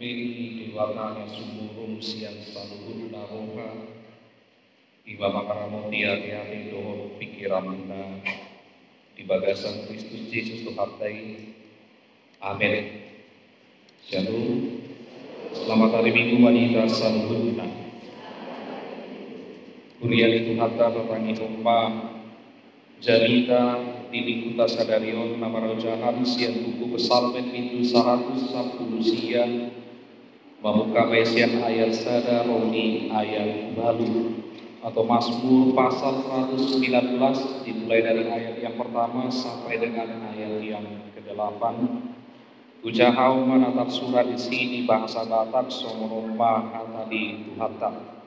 Beri diwakana sumurum siang saluhur naroha Iba makaramoti hati-hati dohor pikiran kita di bagasan Kristus Yesus Tuhantai. Amin. Shalom. Selamat hari Minggu wanita saluhurna. Kurian itu hatta petangi rumah Jalita dilikuta sadarion nama rojahan sian buku pesalmen itu 110 sian membuka mesian ayat sada roni ayat baru atau Mazmur pasal 119 dimulai dari ayat yang pertama sampai dengan ayat yang ke-8. Ujahau menatap surat di sini bahasa Batak somoromba kata di Tuhata.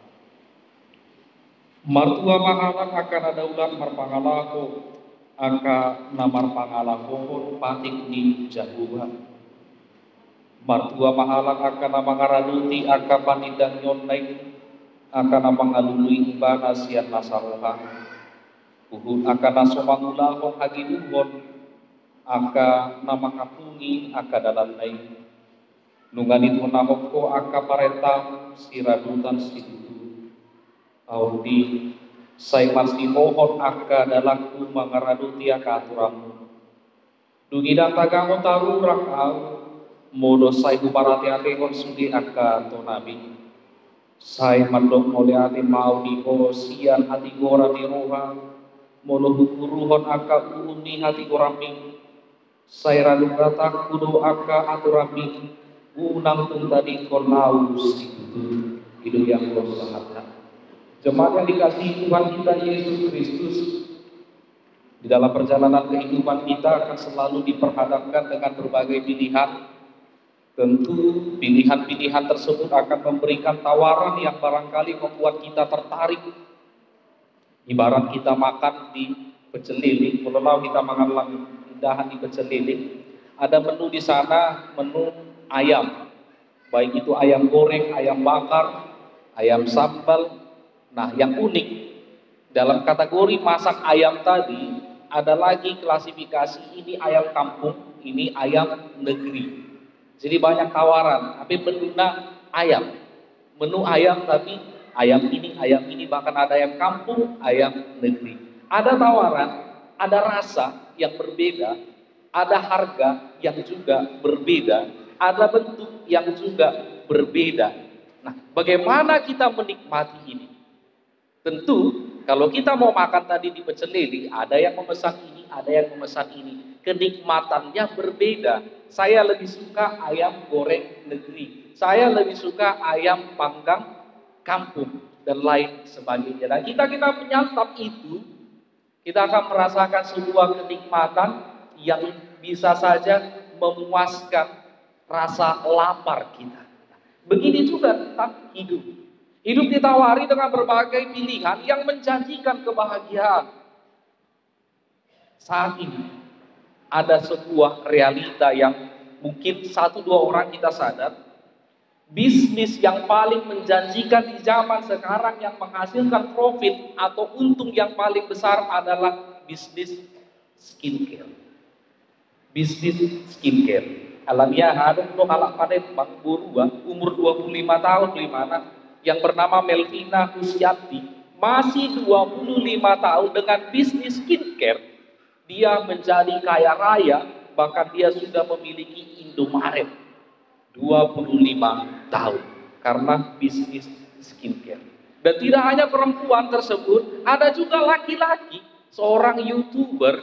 Martua mahalak akan ada ulat marpangalako aka namar pangalako patik ni jaguhan. Martua mahalak akan nama ngaraduti aka panidang nyonai akan nama ngalului ibana sian nasaroha. Uhun akan nasomangulahon hagiduhon aka nama kapungi aka dalanai. Nunganit honahoko aka paretam siradutan sidudu. Audi saya masih mohon aka dalangku mangaraduti aka aturamu. Dugidang tagango tarurak au modo saya buparati ate konsudi aka tonabi. Saya mandok mole ate mau di sian hati gora di roha modo hukuruhon aka uuni hati gorami. Saya radu kata kudo aka aturami unang tung tadi kolau situ hidup yang bersahabat. Jemaat yang dikasihi Tuhan kita Yesus Kristus, di dalam perjalanan kehidupan kita akan selalu diperhadapkan dengan berbagai pilihan. Tentu pilihan-pilihan tersebut akan memberikan tawaran yang barangkali membuat kita tertarik. Ibarat kita makan di pecel lele, kalau kita makan indahan di pecel lele, ada menu di sana, menu ayam, baik itu ayam goreng, ayam bakar, ayam sambal. Nah, yang unik dalam kategori masak ayam tadi ada lagi klasifikasi ini ayam kampung, ini ayam negeri. Jadi banyak tawaran, tapi menunya ayam. Menu ayam tapi ayam ini bahkan ada ayam kampung, ayam negeri. Ada tawaran, ada rasa yang berbeda, ada harga yang juga berbeda, ada bentuk yang juga berbeda. Nah, bagaimana kita menikmati ini? Tentu kalau kita mau makan tadi di pecel lele, ada yang memesan ini, ada yang memesan ini. Kenikmatannya berbeda. Saya lebih suka ayam goreng negeri. Saya lebih suka ayam panggang kampung dan lain sebagainya. Dan kita menyantap itu, kita akan merasakan sebuah kenikmatan yang bisa saja memuaskan rasa lapar kita. Begini juga tentang hidup. Hidup ditawari dengan berbagai pilihan yang menjanjikan kebahagiaan. Saat ini ada sebuah realita yang mungkin 1-2 orang kita sadar. Bisnis yang paling menjanjikan di zaman sekarang yang menghasilkan profit atau untung yang paling besar adalah bisnis skincare. Bisnis skincare. Alamiah ada halak pada bang burua umur 25 tahun limana yang bernama Melvina Husyati masih 25 tahun dengan bisnis skincare. Dia menjadi kaya raya, bahkan dia sudah memiliki Indomaret 25 tahun karena bisnis skincare. Dan tidak hanya perempuan tersebut, ada juga laki-laki, seorang YouTuber.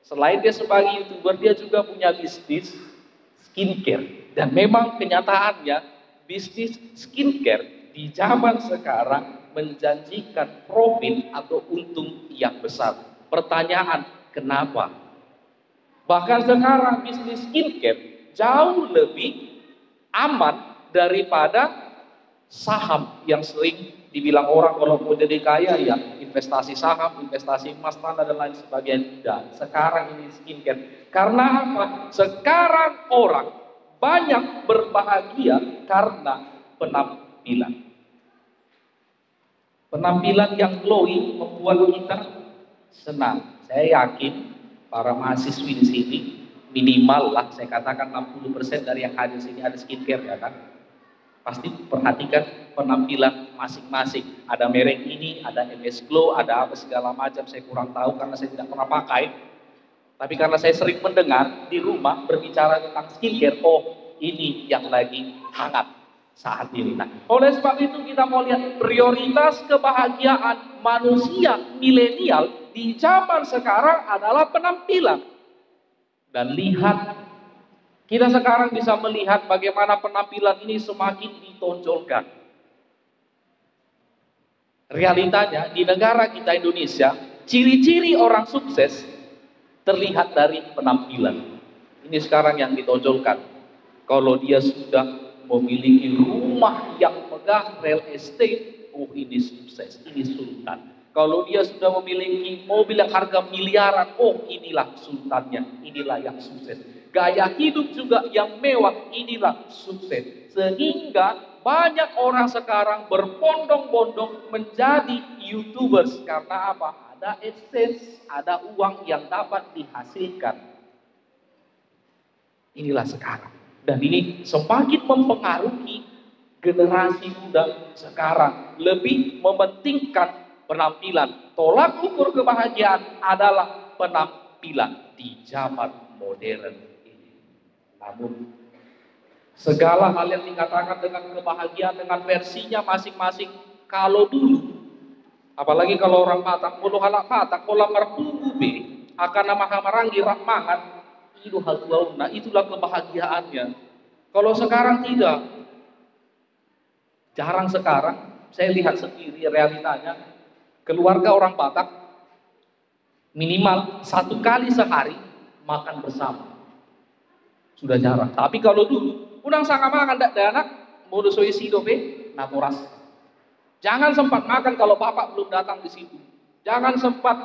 Selain dia sebagai YouTuber, dia juga punya bisnis skincare. Dan memang kenyataannya bisnis skincare di zaman sekarang menjanjikan profit atau untung yang besar. Pertanyaan, kenapa? Bahkan sekarang bisnis skincare jauh lebih aman daripada saham yang sering dibilang orang kalau mau jadi kaya ya investasi saham, investasi emas, tanah dan lain sebagainya. Dan sekarang ini skincare. Karena apa? Sekarang orang banyak berbahagia karena penampilan. Penampilan yang glowing membuat kita senang. Saya yakin para mahasiswi di sini minimal lah saya katakan 60% dari yang hadir sini ada skincare ya kan. Pasti perhatikan penampilan masing-masing. Ada merek ini, ada MS Glow, ada apa segala macam. Saya kurang tahu karena saya tidak pernah pakai. Tapi karena saya sering mendengar di rumah berbicara tentang skincare, oh ini yang lagi hangat saat ini. Nah, oleh sebab itu kita mau lihat prioritas kebahagiaan manusia milenial di zaman sekarang adalah penampilan. Dan lihat, kita sekarang bisa melihat bagaimana penampilan ini semakin ditonjolkan. Realitanya di negara kita Indonesia, ciri-ciri orang sukses terlihat dari penampilan. Ini sekarang yang ditonjolkan. Kalau dia sudah memiliki rumah yang megah, real estate, oh ini sukses, ini sultan. Kalau dia sudah memiliki mobil yang harga miliaran, oh inilah sultannya, inilah yang sukses. Gaya hidup juga yang mewah, inilah sukses. Sehingga banyak orang sekarang berbondong-bondong menjadi YouTubers. Karena apa? Ada AdSense, ada uang yang dapat dihasilkan. Inilah sekarang. Dan ini semakin mempengaruhi generasi muda sekarang. Lebih mementingkan penampilan. Tolak ukur kebahagiaan adalah penampilan di zaman modern. Namun segala hal yang dikatakan dengan kebahagiaan dengan versinya masing-masing. Kalau dulu, apalagi kalau orang Batak, mulu halak Batak, pola mertunggu be, akan nama hamarangi rahmangan, itu hal nah itulah kebahagiaannya. Kalau sekarang tidak, jarang sekarang. Saya lihat sendiri realitanya, keluarga orang Batak minimal 1 kali sehari makan bersama. Sudah jarang. Tapi kalau dulu, unang sanga makan dak anak, mau suicide be, naturas. Jangan sempat makan kalau bapak belum datang di situ. Jangan sempat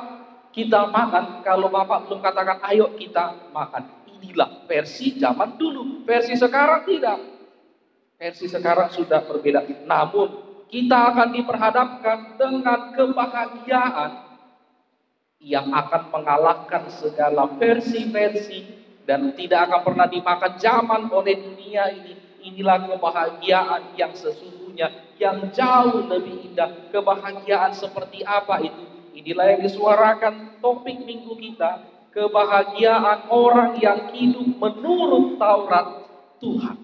kita makan kalau bapak belum katakan ayo kita makan. Inilah versi zaman dulu. Versi sekarang tidak. Versi sekarang sudah berbeda. Namun kita akan diperhadapkan dengan kebahagiaan yang akan mengalahkan segala versi-versi dan tidak akan pernah dimakan zaman oleh dunia ini. Inilah kebahagiaan yang sesungguhnya, yang jauh lebih indah. Kebahagiaan seperti apa itu? Inilah yang disuarakan topik minggu kita. Kebahagiaan orang yang hidup menurut Taurat Tuhan.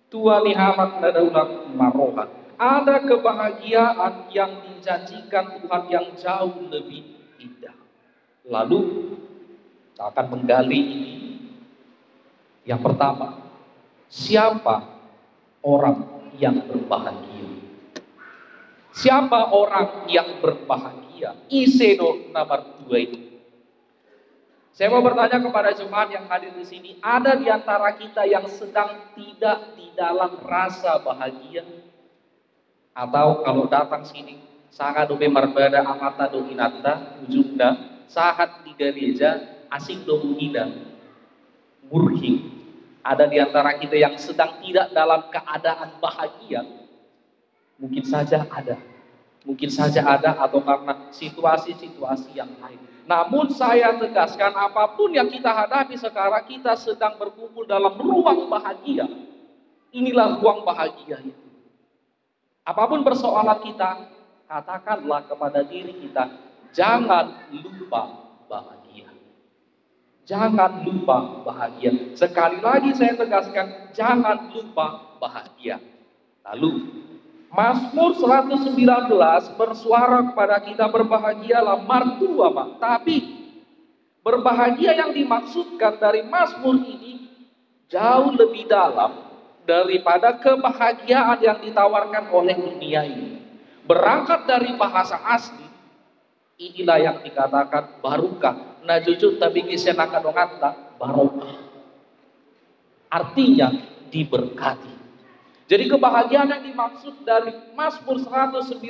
Tuhan lihamat dadaulah maroha. Ada kebahagiaan yang dijanjikan Tuhan yang jauh lebih indah. Lalu kita akan menggali ini. Yang pertama, siapa orang yang berbahagia? Siapa orang yang berbahagia? Iseno nomor 2 itu. Saya mau bertanya kepada jemaat yang hadir di sini, ada di antara kita yang sedang tidak di dalam rasa bahagia? Atau kalau datang sini, sangat dobe marbada amata do inata, ujungda, sahat di gereja, asing do muhida, murhing. Ada di antara kita yang sedang tidak dalam keadaan bahagia. Mungkin saja ada. Mungkin saja ada atau karena situasi-situasi yang lain. Namun saya tegaskan apapun yang kita hadapi sekarang, kita sedang berkumpul dalam ruang bahagia. Inilah ruang bahagia itu. Apapun persoalan kita, katakanlah kepada diri kita, jangan lupa bahagia. Jangan lupa bahagia. Sekali lagi saya tegaskan, jangan lupa bahagia. Lalu Mazmur 119 bersuara kepada kita, berbahagialah martua, Pak. Tapi berbahagia yang dimaksudkan dari Mazmur ini jauh lebih dalam daripada kebahagiaan yang ditawarkan oleh dunia ini. Berangkat dari bahasa asli, inilah yang dikatakan barukah. Nah jujur tapi kisah nakadongata barokah. Artinya diberkati. Jadi kebahagiaan yang dimaksud dari Mazmur 119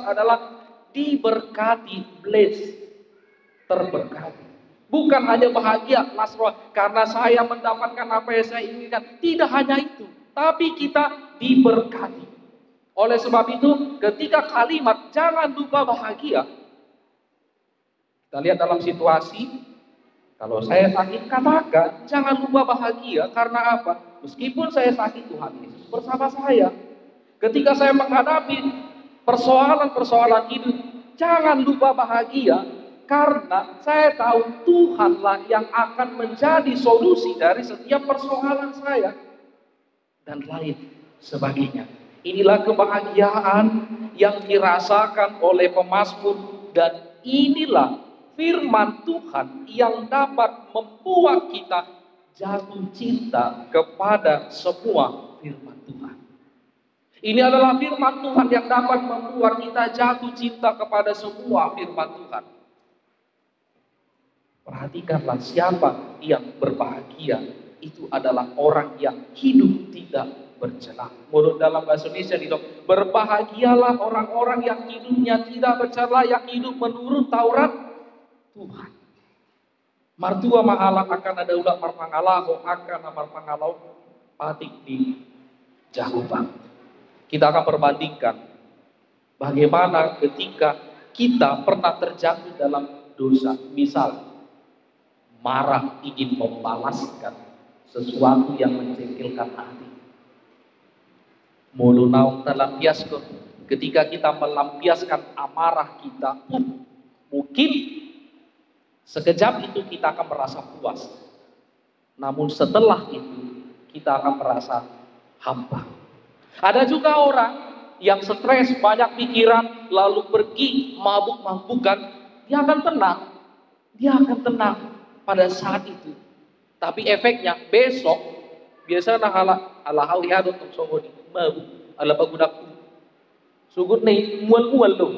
adalah diberkati, blessed, terberkati. Bukan hanya bahagia, Nasroh, karena saya mendapatkan apa yang saya inginkan. Tidak hanya itu, tapi kita diberkati. Oleh sebab itu, ketika kalimat jangan lupa bahagia, kita lihat dalam situasi, kalau saya sakit, katakan jangan lupa bahagia. Karena apa? Meskipun saya sakit, Tuhan Yesus bersama saya. Ketika saya menghadapi persoalan-persoalan hidup, jangan lupa bahagia, karena saya tahu Tuhanlah yang akan menjadi solusi dari setiap persoalan saya dan lain sebagainya. Inilah kebahagiaan yang dirasakan oleh pemazmur, dan inilah firman Tuhan yang dapat membuat kita jatuh cinta kepada semua firman Tuhan. Ini adalah firman Tuhan yang dapat membuat kita jatuh cinta kepada semua firman Tuhan. Perhatikanlah, siapa yang berbahagia itu adalah orang yang hidup tidak bercela. Menurut dalam bahasa Indonesia nih dok, berbahagialah orang-orang yang hidupnya tidak bercela, yang hidup menurut Taurat Tuhan. Martua mahalang akan ada ulah marpangalaho akan marpangalaho patik di jahubang. Kita akan perbandingkan bagaimana ketika kita pernah terjatuh dalam dosa. Misal marah ingin membalaskan sesuatu yang mencengkelkan hati. Mulu naung talampiaskon, ketika kita melampiaskan amarah kita, mungkin sekejap itu kita akan merasa puas. Namun setelah itu kita akan merasa hampa. Ada juga orang yang stres, banyak pikiran, lalu pergi mabuk-mabukan, dia akan tenang. Dia akan tenang pada saat itu. Tapi efeknya besok biasanya ala hawi untuk sohoni mabuk ala pagudaku. Sugut nih mual-mual loh.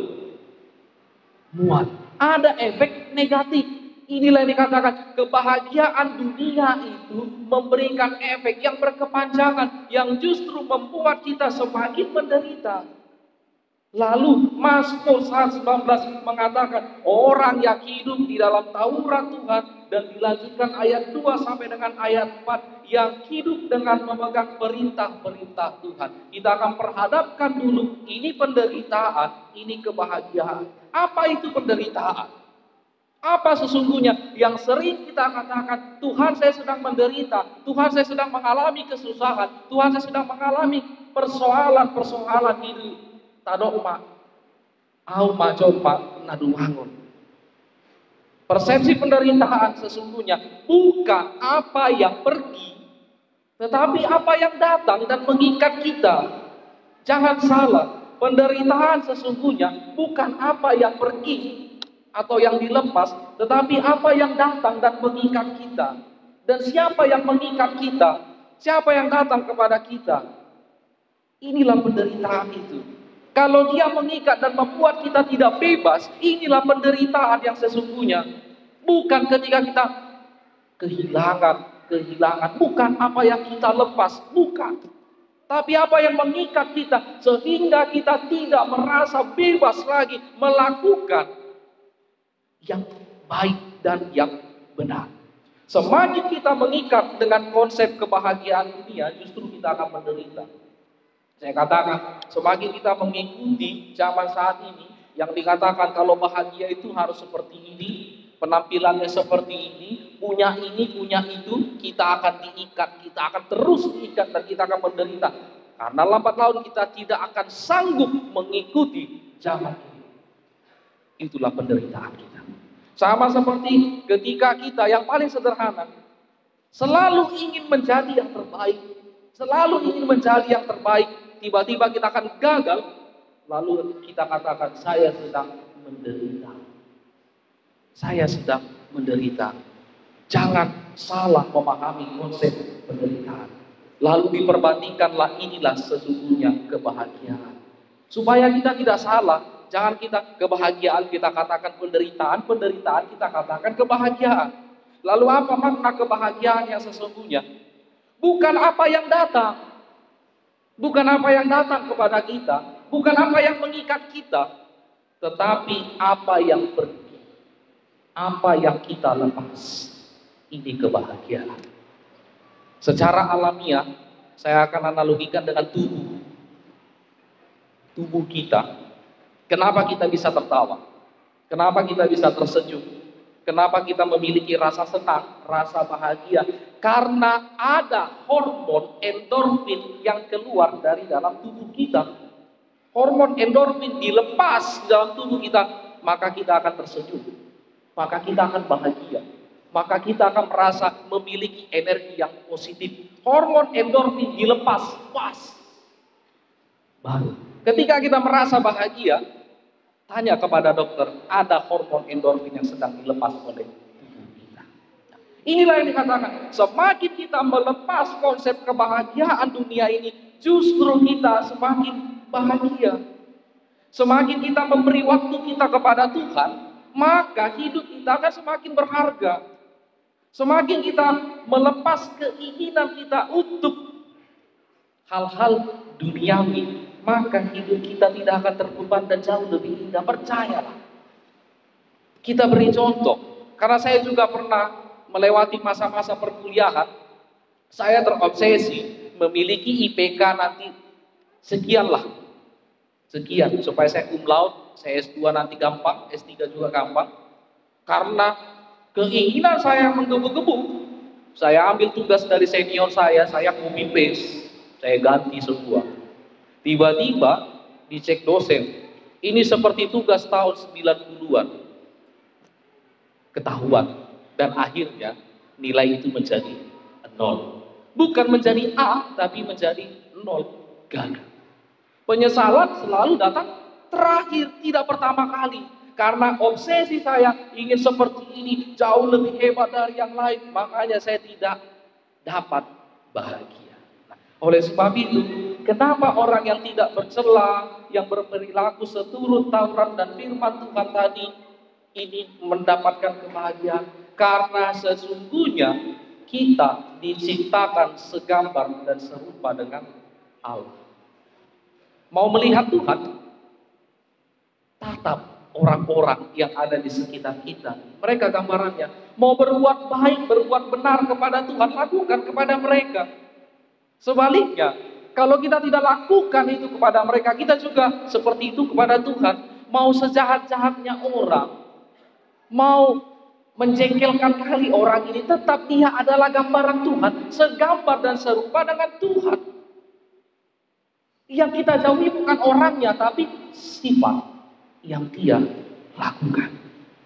Mual. Ada efek negatif. Inilah yang dikatakan kebahagiaan dunia itu memberikan efek yang berkepanjangan, yang justru membuat kita semakin menderita. Lalu Mazmur 119 mengatakan orang yang hidup di dalam Taurat Tuhan, dan dilanjutkan ayat 2 sampai dengan ayat 4 yang hidup dengan memegang perintah-perintah Tuhan. Kita akan perhadapkan dulu, ini penderitaan, ini kebahagiaan. Apa itu penderitaan? Apa sesungguhnya yang sering kita katakan, Tuhan saya sedang menderita, Tuhan saya sedang mengalami kesusahan, Tuhan saya sedang mengalami persoalan-persoalan hidup. Tadokma, au majompa nadumangun. Persepsi penderitaan sesungguhnya bukan apa yang pergi, tetapi apa yang datang dan mengikat kita. Jangan salah, penderitaan sesungguhnya bukan apa yang pergi atau yang dilepas, tetapi apa yang datang dan mengikat kita. Dan siapa yang mengikat kita? Siapa yang datang kepada kita? Inilah penderitaan itu. Kalau dia mengikat dan membuat kita tidak bebas, inilah penderitaan yang sesungguhnya. Bukan ketika kita kehilangan, bukan apa yang kita lepas, bukan. Tapi apa yang mengikat kita sehingga kita tidak merasa bebas lagi melakukan yang baik dan yang benar. Semakin kita mengikat dengan konsep kebahagiaan dunia, justru kita akan menderita. Saya katakan, semakin kita mengikuti zaman saat ini, yang dikatakan kalau bahagia itu harus seperti ini, penampilannya seperti ini, punya itu, kita akan diikat, kita akan terus diikat dan kita akan menderita. Karena lambat laun kita tidak akan sanggup mengikuti zaman ini. Itulah penderitaan kita. Sama seperti ketika kita yang paling sederhana, selalu ingin menjadi yang terbaik, selalu ingin menjadi yang terbaik, tiba-tiba kita akan gagal, lalu kita katakan saya sedang menderita. Saya sedang menderita. Jangan salah memahami konsep penderitaan. Lalu diperbandingkanlah, inilah sesungguhnya kebahagiaan. Supaya kita tidak salah. Jangan kita kebahagiaan kita katakan penderitaan kita katakan kebahagiaan. Lalu apa makna kebahagiaan yang sesungguhnya? Bukan apa yang datang. Bukan apa yang datang kepada kita. Bukan apa yang mengikat kita. Tetapi apa yang pergi. Apa yang kita lepas. Ini kebahagiaan. Secara alamiah, saya akan analogikan dengan tubuh. Tubuh kita. Kenapa kita bisa tertawa? Kenapa kita bisa tersenyum? Kenapa kita memiliki rasa senang, rasa bahagia? Karena ada hormon endorfin yang keluar dari dalam tubuh kita. Hormon endorfin dilepas di dalam tubuh kita, maka kita akan tersenyum, maka kita akan bahagia, maka kita akan merasa memiliki energi yang positif. Hormon endorfin dilepas, pas. Baru ketika kita merasa bahagia, tanya kepada dokter, ada hormon endorfin yang sedang dilepas oleh tubuh kita. Inilah yang dikatakan, semakin kita melepas konsep kebahagiaan dunia ini, justru kita semakin bahagia. Semakin kita memberi waktu kita kepada Tuhan, maka hidup kita akan semakin berharga. Semakin kita melepas keinginan kita untuk hal-hal duniawi, maka hidup kita tidak akan terbeban dan jauh lebih indah. Percayalah. Kita beri contoh. Karena saya juga pernah melewati masa-masa perkuliahan. Saya terobsesi memiliki IPK nanti sekian supaya saya cum laude, saya S2 nanti gampang, S3 juga gampang. Karena keinginan saya menggebu-gebu, saya ambil tugas dari senior saya copy paste, saya ganti semua. Tiba-tiba dicek dosen, ini seperti tugas tahun 90-an. Ketahuan, dan akhirnya nilai itu menjadi 0. Bukan menjadi A, tapi menjadi 0. Gagal. Penyesalan selalu datang terakhir, tidak pertama kali. Karena obsesi saya ingin seperti ini, jauh lebih hebat dari yang lain, makanya saya tidak dapat bahagia. Nah, oleh sebab itu, kenapa orang yang tidak bercela, yang berperilaku seturut Taurat dan firman Tuhan tadi, ini mendapatkan kebahagiaan? Karena sesungguhnya kita diciptakan segambar dan serupa dengan Allah. Mau melihat Tuhan, tatap orang-orang yang ada di sekitar kita. Mereka gambarannya. Mau berbuat baik, berbuat benar kepada Tuhan, lakukan kepada mereka. Sebaliknya, kalau kita tidak lakukan itu kepada mereka, kita juga seperti itu kepada Tuhan. Mau sejahat-jahatnya orang, mau menjengkelkan kali orang ini, tetap dia adalah gambaran Tuhan, segambar dan serupa dengan Tuhan. Yang kita jauhi bukan orangnya, tapi sifat yang dia lakukan.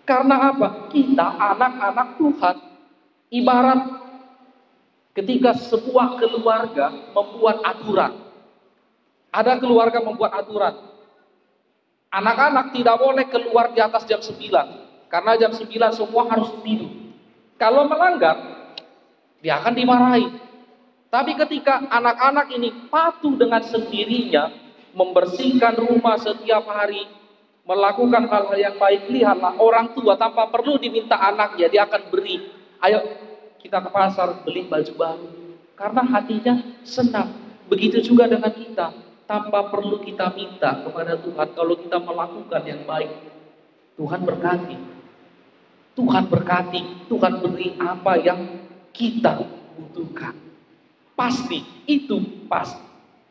Karena apa? Kita anak-anak Tuhan. Ibarat ketika sebuah keluarga membuat aturan. Ada keluarga membuat aturan. Anak-anak tidak boleh keluar di atas jam 9. Karena jam 9 semua harus tidur. Kalau melanggar, dia akan dimarahi. Tapi ketika anak-anak ini patuh dengan sendirinya, membersihkan rumah setiap hari, melakukan hal-hal yang baik, lihatlah orang tua tanpa perlu diminta anaknya, dia akan beri. Ayo kita ke pasar beli baju baru. Karena hatinya senang. Begitu juga dengan kita, tanpa perlu kita minta kepada Tuhan. Kalau kita melakukan yang baik, Tuhan berkati. Tuhan berkati, Tuhan beri apa yang kita butuhkan. Pasti, itu pasti.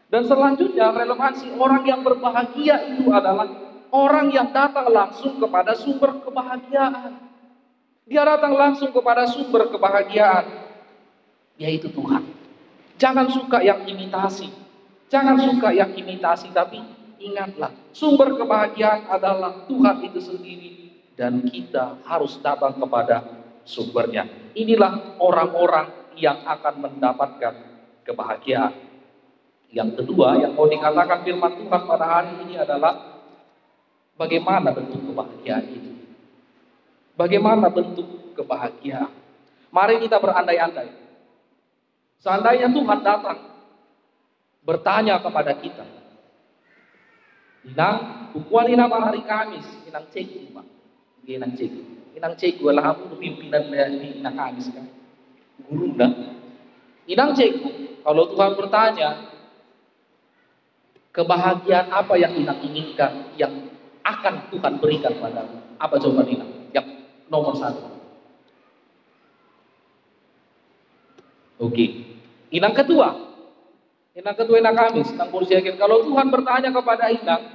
Dan selanjutnya relevansi orang yang berbahagia itu adalah orang yang datang langsung kepada sumber kebahagiaan. Dia datang langsung kepada sumber kebahagiaan, yaitu Tuhan. Jangan suka yang imitasi. Jangan suka yang imitasi, tapi ingatlah, sumber kebahagiaan adalah Tuhan itu sendiri. Dan kita harus datang kepada sumbernya. Inilah orang-orang yang akan mendapatkan kebahagiaan. Yang kedua yang mau dikatakan firman Tuhan pada hari ini adalah bagaimana bentuk kebahagiaan itu. Bagaimana bentuk kebahagiaan? Mari kita berandai-andai. Seandainya Tuhan datang bertanya kepada kita, Inang, bukuan ina hari Kamis, inang cek, Pak. Inang cek. Inang cek lah aku pimpinan dari inang Kamis kan. Guru dah. Inang cek, kalau Tuhan bertanya, kebahagiaan apa yang Inang inginkan, yang akan Tuhan berikan padamu? Apa jawaban Inang? Yang nomor 1. Oke. Inang kedua Inang Kamis, Inang Kursiakin. Kalau Tuhan bertanya kepada Inang,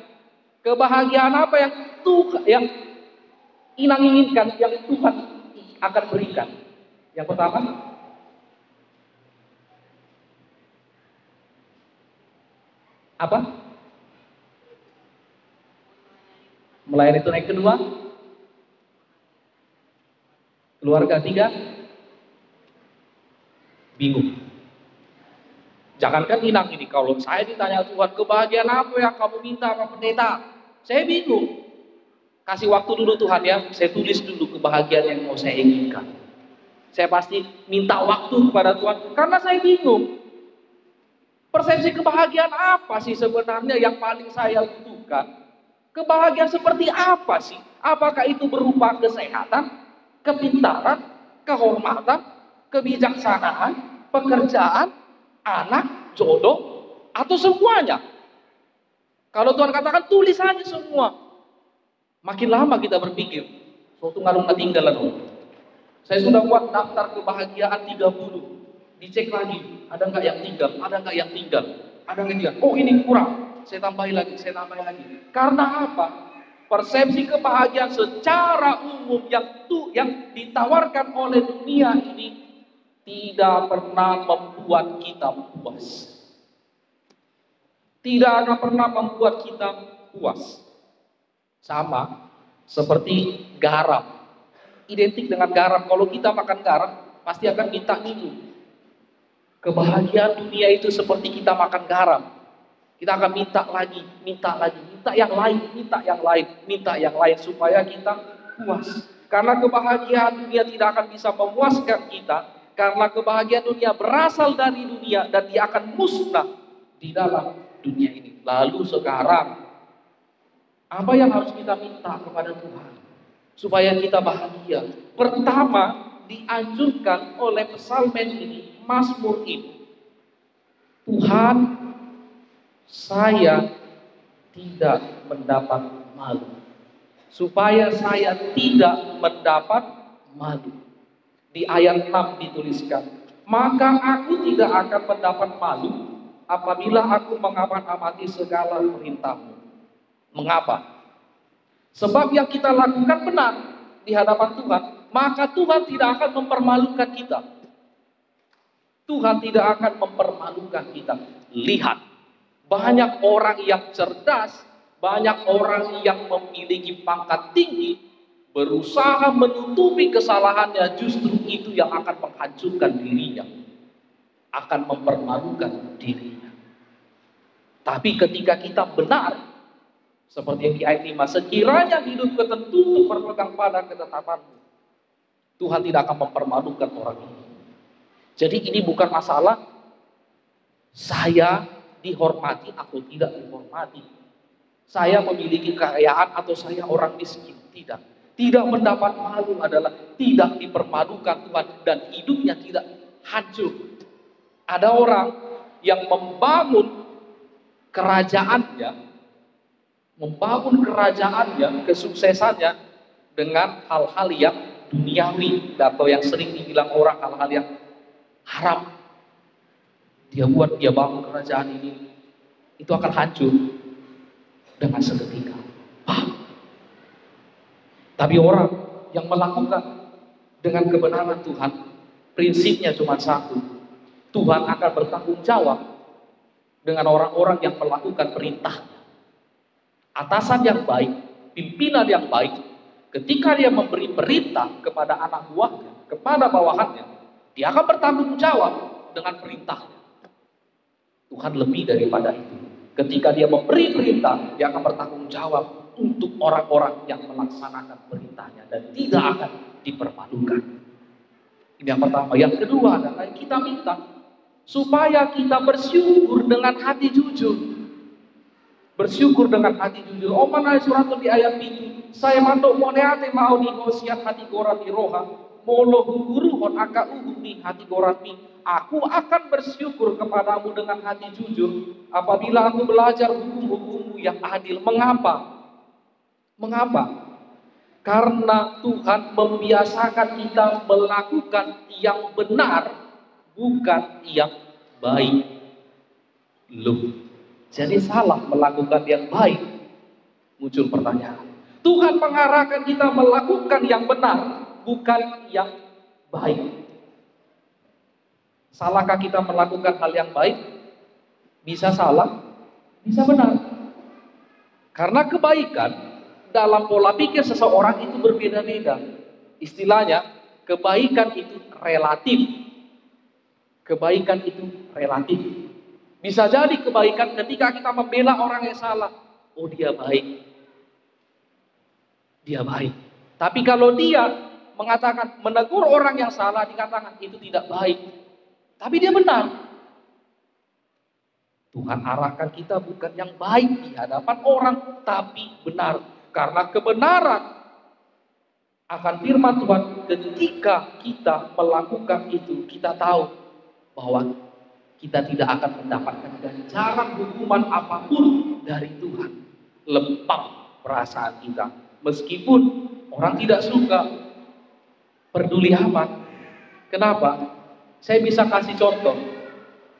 kebahagiaan apa yang Inang inginkan, yang Tuhan akan berikan. Yang pertama, apa? Melayani tunai. Kedua, keluarga. Tiga, bingung. Jangankan inang ini, kalau saya ditanya Tuhan, kebahagiaan apa yang kamu minta Pak Pendeta? Saya bingung. Kasih waktu dulu Tuhan ya, saya tulis dulu kebahagiaan yang mau saya inginkan. Saya pasti minta waktu kepada Tuhan, karena saya bingung. Persepsi kebahagiaan apa sih sebenarnya yang paling saya butuhkan? Kebahagiaan seperti apa sih? Apakah itu berupa kesehatan, kepintaran, kehormatan, kebijaksanaan, pekerjaan, anak, jodoh, atau semuanya? Kalau Tuhan katakan tulis saja semua. Makin lama kita berpikir, suatu ngalung tinggalan. Saya sudah buat daftar kebahagiaan 30. Dicek lagi, ada nggak yang tinggal, ada nggak yang tinggal, ada nggak yang tinggal. Oh ini kurang, saya tambahin lagi. Karena apa? Persepsi kebahagiaan secara umum yang ditawarkan oleh dunia ini tidak pernah membuat kita puas. Tidak akan pernah membuat kita puas. Sama seperti garam. Identik dengan garam. Kalau kita makan garam, pasti akan minta minum. Kebahagiaan dunia itu seperti kita makan garam. Kita akan minta lagi, minta yang lain supaya kita puas. Karena kebahagiaan dunia tidak akan bisa memuaskan kita, karena kebahagiaan dunia berasal dari dunia dan dia akan musnah di dalam dunia ini. Lalu sekarang, apa yang harus kita minta kepada Tuhan supaya kita bahagia? Pertama, dianjurkan oleh psalmen ini, Mazmur ini, Tuhan, saya tidak mendapat malu. Supaya saya tidak mendapat malu. Di ayat 6 dituliskan, maka aku tidak akan mendapat malu apabila aku mengamati segala perintahmu. Mengapa? Sebab yang kita lakukan benar di hadapan Tuhan, maka Tuhan tidak akan mempermalukan kita. Tuhan tidak akan mempermalukan kita. Lihat, banyak orang yang cerdas, banyak orang yang memiliki pangkat tinggi, berusaha menutupi kesalahannya, justru itu yang akan menghancurkan dirinya, akan mempermalukan dirinya. Tapi ketika kita benar, seperti yang di ayat 5, sekiranya hidup ketentu berpegang pada ketetapanmu, Tuhan tidak akan mempermalukan orang ini. Jadi ini bukan masalah saya dihormati atau tidak dihormati, saya memiliki kekayaan atau saya orang miskin. Tidak mendapat malu adalah tidak dipermalukan Tuhan dan hidupnya tidak hancur. Ada orang yang membangun kerajaannya, kesuksesannya dengan hal-hal yang duniawi atau yang sering dibilang orang hal-hal yang haram. Dia bangun kerajaan ini, itu akan hancur dengan seketika. Tapi orang yang melakukan dengan kebenaran Tuhan, prinsipnya cuma satu: Tuhan akan bertanggung jawab dengan orang-orang yang melakukan perintahnya. Atasan yang baik, pimpinan yang baik, ketika dia memberi perintah kepada anak buahnya, kepada bawahannya, dia akan bertanggung jawab dengan perintahnya. Tuhan lebih daripada itu. Ketika dia memberi perintah, dia akan bertanggung jawab untuk orang-orang yang melaksanakan perintahnya dan tidak akan dipermalukan. Ini yang pertama. Yang kedua adalah kita minta supaya kita bersyukur dengan hati jujur. Bersyukur dengan hati jujur. Mana surat di ayat ini, saya mandok moneate mau negosiat hati gorati roha, molo guruhon aka uhuni hati gorati. Aku akan bersyukur kepadamu dengan hati jujur apabila aku belajar hukum-hukummu yang adil. Mengapa? Karena Tuhan membiasakan kita melakukan yang benar, bukan yang baik. Jadi salah melakukan yang baik. Muncul pertanyaan. Tuhan mengarahkan kita melakukan yang benar, bukan yang baik. Salahkah kita melakukan hal yang baik? Bisa salah, bisa benar. Karena kebaikan dalam pola pikir seseorang itu berbeda-beda. Istilahnya, kebaikan itu relatif. Kebaikan itu relatif. Bisa jadi kebaikan ketika kita membela orang yang salah. Oh, dia baik. Dia baik. Tapi kalau dia mengatakan, menegur orang yang salah, dikatakan itu tidak baik. Tapi dia benar. Tuhan arahkan kita bukan yang baik di hadapan orang, tapi benar. Karena kebenaran akan firman Tuhan, ketika kita melakukan itu, kita tahu bahwa kita tidak akan mendapatkan ganjaran hukuman apapun dari Tuhan. Lempang perasaan kita. Meskipun orang tidak suka, peduli amat. Kenapa? Saya bisa kasih contoh.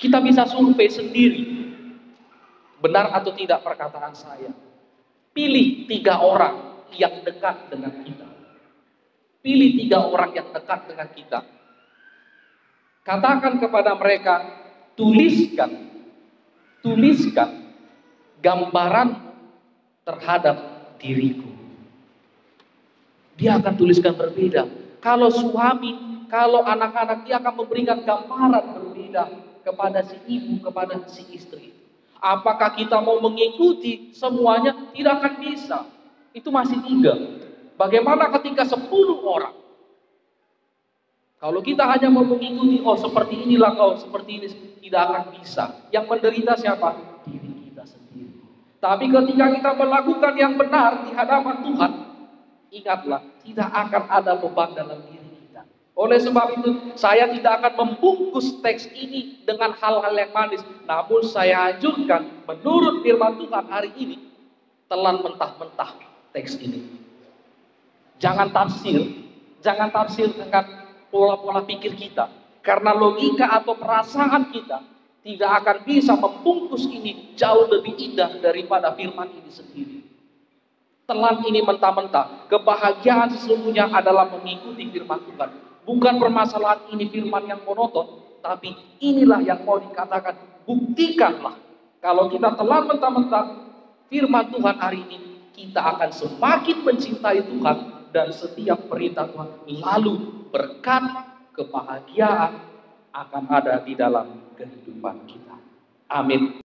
Kita bisa survei sendiri. Benar atau tidak perkataan saya. Pilih 3 orang yang dekat dengan kita. Pilih 3 orang yang dekat dengan kita. Katakan kepada mereka, tuliskan gambaran terhadap diriku. Dia akan tuliskan berbeda. Kalau suami, kalau anak-anak, dia akan memberikan gambaran berbeda kepada si ibu, kepada si istri. Apakah kita mau mengikuti semuanya? Tidak akan bisa. Itu masih 3. Bagaimana ketika 10 orang? Kalau kita hanya mau mengikuti, oh seperti inilah kau, seperti ini, tidak akan bisa. Yang menderita siapa? Diri kita sendiri. Tapi ketika kita melakukan yang benar di hadapan Tuhan, ingatlah, tidak akan ada beban dalam diri kita. Oleh sebab itu, saya tidak akan membungkus teks ini dengan hal-hal yang manis. Namun saya anjurkan, menurut firman Tuhan hari ini, telan mentah-mentah teks ini. Jangan tafsir dengan pola-pola pikir kita. Karena logika atau perasaan kita tidak akan bisa membungkus ini jauh lebih indah daripada firman ini sendiri. Telan ini mentah-mentah. Kebahagiaan sesungguhnya adalah mengikuti firman Tuhan. Bukan permasalahan ini firman yang monoton, tapi inilah yang mau dikatakan. Buktikanlah. Kalau kita telan mentah-mentah firman Tuhan hari ini, kita akan semakin mencintai Tuhan dan setiap perintah Tuhan. Lalu berkat kebahagiaan akan ada di dalam kehidupan kita. Amin.